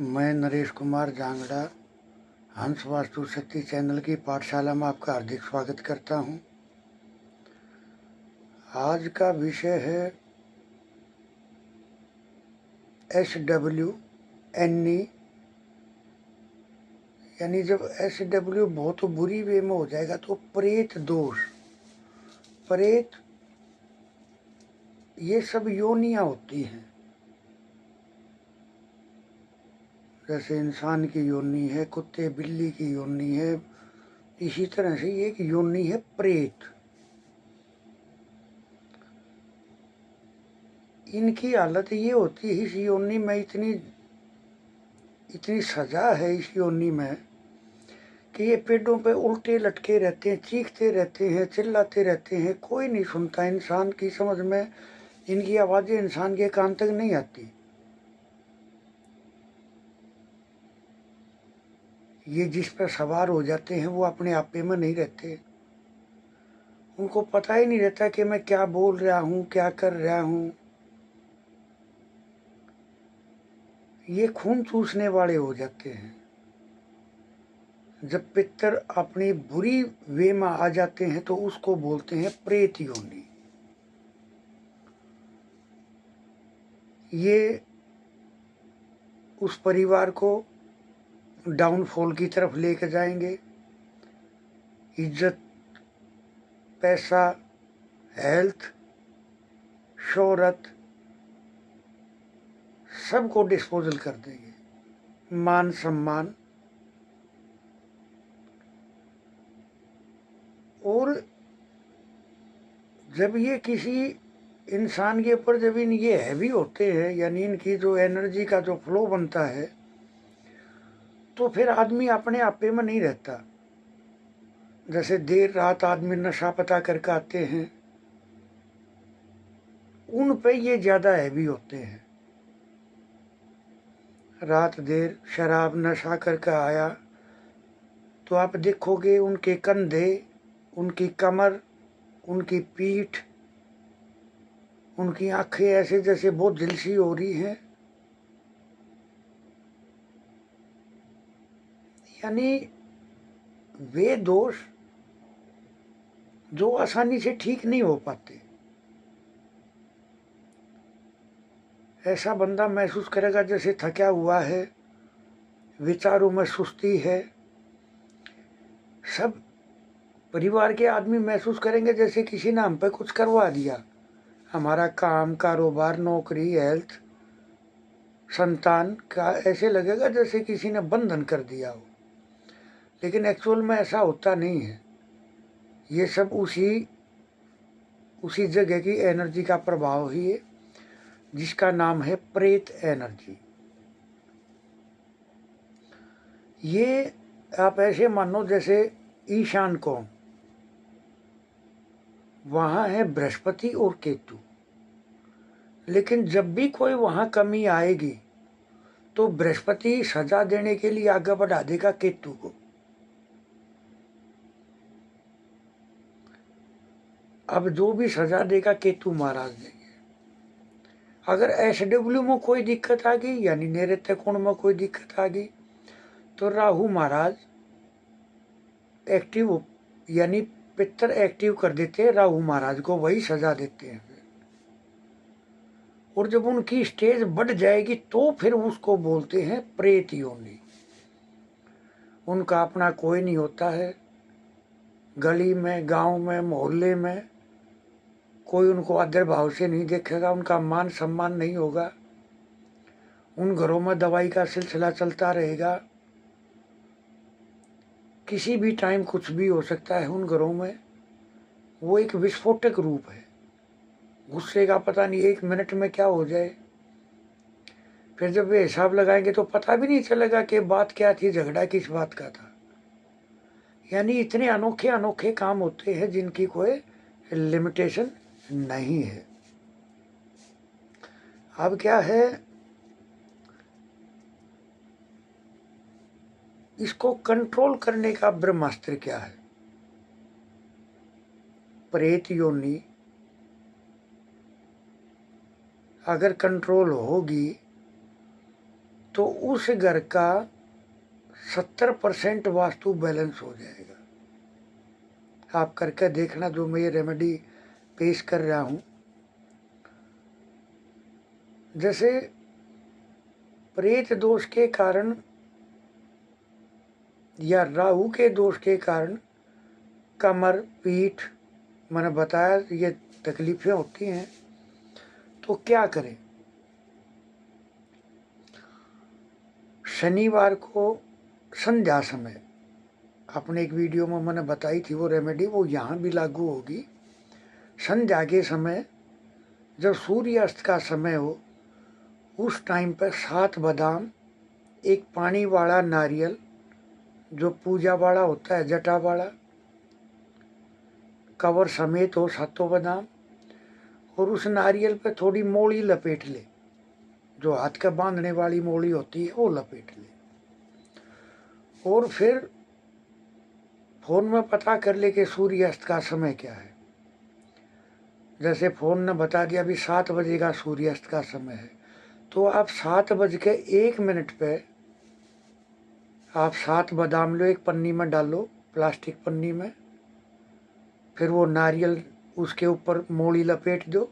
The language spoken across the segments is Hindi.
मैं नरेश कुमार जांगड़ा हंस वास्तु शक्ति चैनल की पाठशाला में आपका हार्दिक स्वागत करता हूं। आज का विषय है SWNE, यानी जब SW बहुत बुरी वे में हो जाएगा तो प्रेत दोष। प्रेत ये सब योनियां होती हैं, जैसे इंसान की योनि है, कुत्ते बिल्ली की योनि है, इसी तरह से एक योनि है प्रेत। इनकी हालत ये होती है, इस योनि में इतनी सजा है इस योनि में कि ये पेड़ों पे उल्टे लटके रहते हैं, चीखते रहते हैं, चिल्लाते रहते हैं, कोई नहीं सुनता। इंसान की समझ में इनकी आवाज़ें इंसान के कान तक नहीं आती। ये जिस पर सवार हो जाते हैं वो अपने आपे में नहीं रहते। उनको पता ही नहीं रहता कि मैं क्या बोल रहा हूँ, क्या कर रहा हूँ। ये खून चूसने वाले हो जाते हैं। जब पितर अपनी बुरी वे में आ जाते हैं तो उसको बोलते हैं प्रेत योनि। ये उस परिवार को डाउनफॉल की तरफ लेकर जाएंगे। इज्जत, पैसा, हेल्थ, शोहरत सबको डिस्पोजल कर देंगे, मान सम्मान। और जब ये किसी इंसान के ऊपर जब ये हैवी होते हैं, यानी इनकी जो एनर्जी का जो फ्लो बनता है, तो फिर आदमी अपने आपे में नहीं रहता। जैसे देर रात आदमी नशा पता करके आते हैं, उन पे ये ज़्यादा हैवी होते हैं। रात देर शराब नशा करके आया तो आप देखोगे उनके कंधे, उनकी कमर, उनकी पीठ, उनकी आंखें ऐसे जैसे बहुत झिलसी हो रही हैं। यानी वे दोष जो आसानी से ठीक नहीं हो पाते। ऐसा बंदा महसूस करेगा जैसे थका हुआ है, विचारों में सुस्ती है। सब परिवार के आदमी महसूस करेंगे जैसे किसी ने हम पे कुछ करवा दिया। हमारा काम, कारोबार, नौकरी, हेल्थ, संतान का ऐसे लगेगा जैसे किसी ने बंधन कर दिया हो। लेकिन एक्चुअल में ऐसा होता नहीं है। ये सब उसी जगह की एनर्जी का प्रभाव ही है, जिसका नाम है प्रेत एनर्जी। ये आप ऐसे मानो जैसे ईशान कोण, वहाँ है बृहस्पति और केतु। लेकिन जब भी कोई वहाँ कमी आएगी तो बृहस्पति सजा देने के लिए आगे बढ़ा देगा केतु को। अब जो भी सजा देगा केतु महाराज देंगे। अगर SW में कोई दिक्कत आ गई, यानी नैऋत्य कोण में कोई दिक्कत आ गई, तो राहु महाराज एक्टिव, यानी पितर एक्टिव कर देते हैं राहु महाराज को, वही सजा देते हैं। और जब उनकी स्टेज बढ़ जाएगी तो फिर उसको बोलते हैं प्रेत योनि। उनका अपना कोई नहीं होता है। गली में, गांव में, मोहल्ले में कोई उनको आदर भाव से नहीं देखेगा, उनका मान सम्मान नहीं होगा। उन घरों में दवाई का सिलसिला चलता रहेगा। किसी भी टाइम कुछ भी हो सकता है उन घरों में। वो एक विस्फोटक रूप है। गुस्से का पता नहीं 1 मिनट में क्या हो जाए। फिर जब वे हिसाब लगाएंगे तो पता भी नहीं चलेगा कि बात क्या थी, झगड़ा किस बात का था। यानी इतने अनोखे अनोखे काम होते हैं जिनकी कोई लिमिटेशन नहीं है। अब क्या है, इसको कंट्रोल करने का ब्रह्मास्त्र क्या है। प्रेत योनि अगर कंट्रोल होगी तो उस घर का 70% वास्तु बैलेंस हो जाएगा। आप करके देखना, जो मैं ये रेमेडी पेश कर रहा हूँ। जैसे प्रेत दोष के कारण या राहु के दोष के कारण कमर, पीठ, मैंने बताया ये तकलीफें होती हैं, तो क्या करें। शनिवार को संध्या समय, अपने एक वीडियो में मैंने बताई थी वो रेमेडी, वो यहाँ भी लागू होगी। संध्या के समय जब सूर्यास्त का समय हो, उस टाइम पर 7 बादाम, एक पानी वाला नारियल जो पूजा वाला होता है, जटा वाला, कवर समेत हो 7 बादाम, और उस नारियल पे थोड़ी मोड़ी लपेट ले, जो हाथ का बांधने वाली मोड़ी होती है वो लपेट ले। और फिर फोन में पता कर ले कि सूर्यास्त का समय क्या है। जैसे फोन ने बता दिया अभी 7 बजे का सूर्यास्त का समय है, तो आप 7:01 पे आप 7 बादाम लो, एक पन्नी में डालो, प्लास्टिक पन्नी में, फिर वो नारियल उसके ऊपर मोड़ी लपेट दो,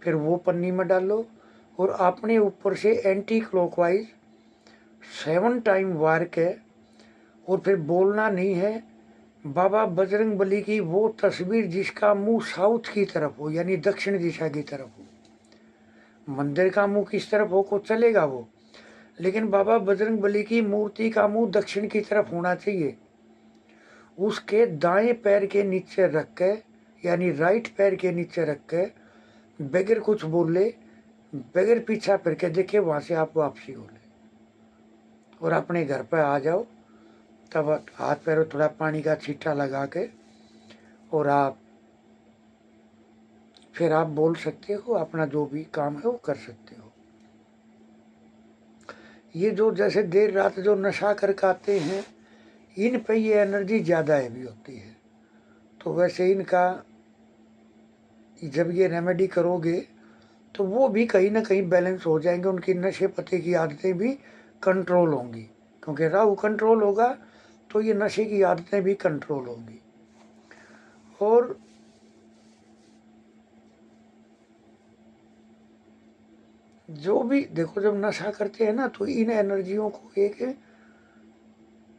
फिर वो पन्नी में डालो, और अपने ऊपर से एंटी क्लॉकवाइज 7 टाइम वार के, और फिर बोलना नहीं है, बाबा बजरंग बली की वो तस्वीर जिसका मुंह साउथ की तरफ हो, यानी दक्षिण दिशा की तरफ हो। मंदिर का मुंह किस तरफ हो को चलेगा वो, लेकिन बाबा बजरंग बली की मूर्ति का मुंह दक्षिण की तरफ होना चाहिए। उसके दाएं पैर के नीचे रख के, यानी राइट पैर के नीचे रख के, बगैर कुछ बोले, बगैर पीछा फिर के देखे, वहां से आप वापसी हो ले और अपने घर पे आ जाओ। तब हाथ पैरों थोड़ा पानी का छींटा लगा के, और आप फिर आप बोल सकते हो, अपना जो भी काम है वो कर सकते हो। ये जो जैसे देर रात जो नशा करके आते हैं, इन पे ये एनर्जी ज़्यादा हैवी होती है। तो वैसे इनका जब ये रेमेडी करोगे तो वो भी कहीं ना कहीं बैलेंस हो जाएंगे, उनकी नशे पते की आदतें भी कंट्रोल होंगी, क्योंकि राहु कंट्रोल होगा तो ये नशे की आदतें भी कंट्रोल होंगी। और जो भी देखो, जब नशा करते हैं ना, तो इन एनर्जियों को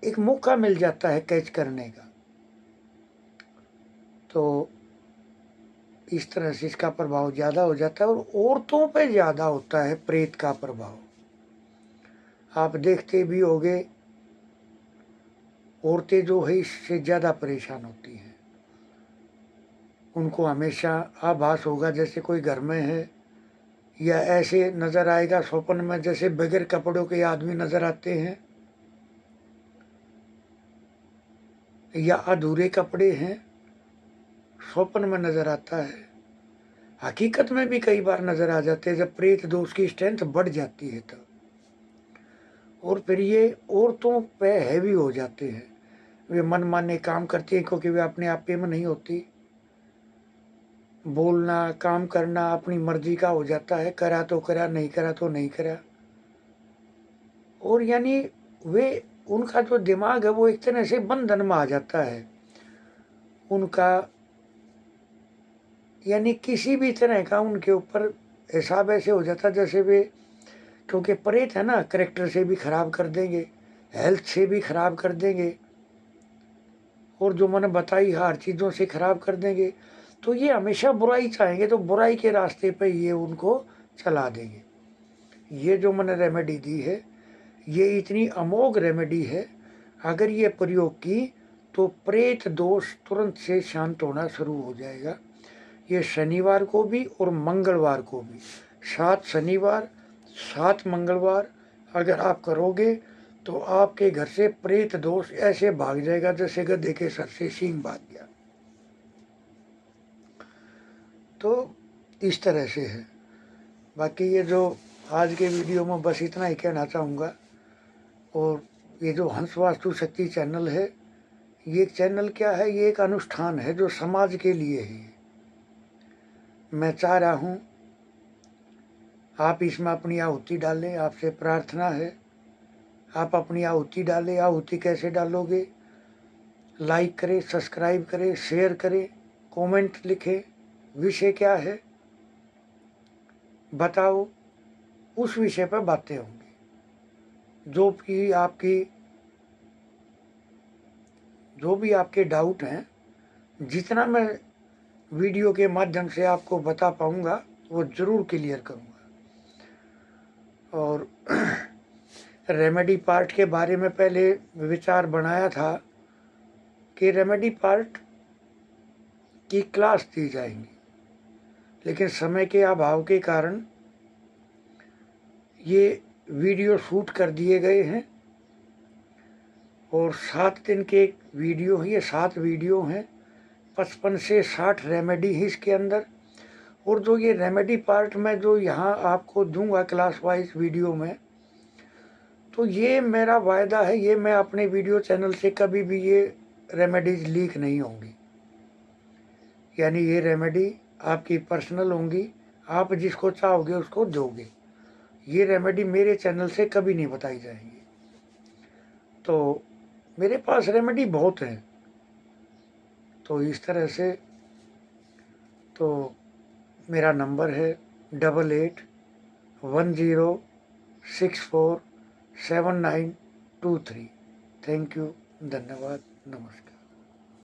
एक मौका मिल जाता है कैच करने का। तो इस तरह से इसका प्रभाव ज़्यादा हो जाता है, और औरतों पे ज़्यादा होता है प्रेत का प्रभाव। आप देखते भी होंगे, औरतें जो है इससे ज़्यादा परेशान होती हैं। उनको हमेशा आभास होगा जैसे कोई घर में है, या ऐसे नज़र आएगा स्वप्न में जैसे बगैर कपड़ों के आदमी नज़र आते हैं, या अधूरे कपड़े हैं, स्वप्न में नज़र आता है। हकीकत में भी कई बार नज़र आ जाते हैं जब प्रेत दोष की स्ट्रेंथ बढ़ जाती है तब। और फिर ये औरतों पे हैवी हो जाते हैं, वे मनमाने काम करती हैं क्योंकि वे अपने आप पे में नहीं होती। बोलना, काम करना अपनी मर्जी का हो जाता है, करा तो करा, नहीं करा तो नहीं करा। और यानी वे, उनका जो दिमाग है वो एक तरह से बंधन में आ जाता है। उनका यानी किसी भी तरह का उनके ऊपर हिसाब ऐसे हो जाता जैसे वे, क्योंकि प्रेत है ना, करेक्टर से भी खराब कर देंगे, हेल्थ से भी खराब कर देंगे, और जो मैंने बताई हर चीज़ों से खराब कर देंगे। तो ये हमेशा बुराई चाहेंगे, तो बुराई के रास्ते पे ये उनको चला देंगे। ये जो मैंने रेमेडी दी है, ये इतनी अमोघ रेमेडी है, अगर ये प्रयोग की तो प्रेत दोष तुरंत से शांत होना शुरू हो जाएगा। ये शनिवार को भी और मंगलवार को भी, 7 शनिवार 7 मंगलवार अगर आप करोगे तो आपके घर से प्रेत दोष ऐसे भाग जाएगा जैसे गधे के सर से सींग भाग गया। तो इस तरह से है। बाकी ये जो आज के वीडियो में बस इतना ही कहना चाहूँगा। और ये जो हंस वास्तु शक्ति चैनल है, ये एक चैनल क्या है, ये एक अनुष्ठान है जो समाज के लिए है। मैं चाह रहा हूँ आप इसमें अपनी आहुति डालें, आपसे प्रार्थना है आप अपनी आहुति डालें। आहुति कैसे डालोगे? लाइक करें, सब्सक्राइब करें, शेयर करें, कमेंट लिखें, विषय क्या है बताओ, उस विषय पर बातें होंगी। जो भी आपके डाउट हैं, जितना मैं वीडियो के माध्यम से आपको बता पाऊंगा वो ज़रूर क्लियर करूंगा। और रेमेडी पार्ट के बारे में पहले विचार बनाया था कि रेमेडी पार्ट की क्लास दी जाएंगी, लेकिन समय के अभाव के कारण ये वीडियो शूट कर दिए गए हैं और 7 दिन के एक वीडियो है। ये 7 वीडियो हैं, 55 से 60 रेमेडी है इसके अंदर। और जो ये रेमेडी पार्ट में जो यहाँ आपको दूंगा क्लास वाइज वीडियो में, तो ये मेरा वायदा है, ये मैं अपने वीडियो चैनल से कभी भी ये रेमेडीज लीक नहीं होंगी। यानी ये रेमेडी आपकी पर्सनल होंगी, आप जिसको चाहोगे उसको दोगे। ये रेमेडी मेरे चैनल से कभी नहीं बताई जाएंगी। तो मेरे पास रेमेडी बहुत हैं। तो इस तरह से तो मेरा नंबर है 8810647923। थैंक यू, धन्यवाद, नमस्कार।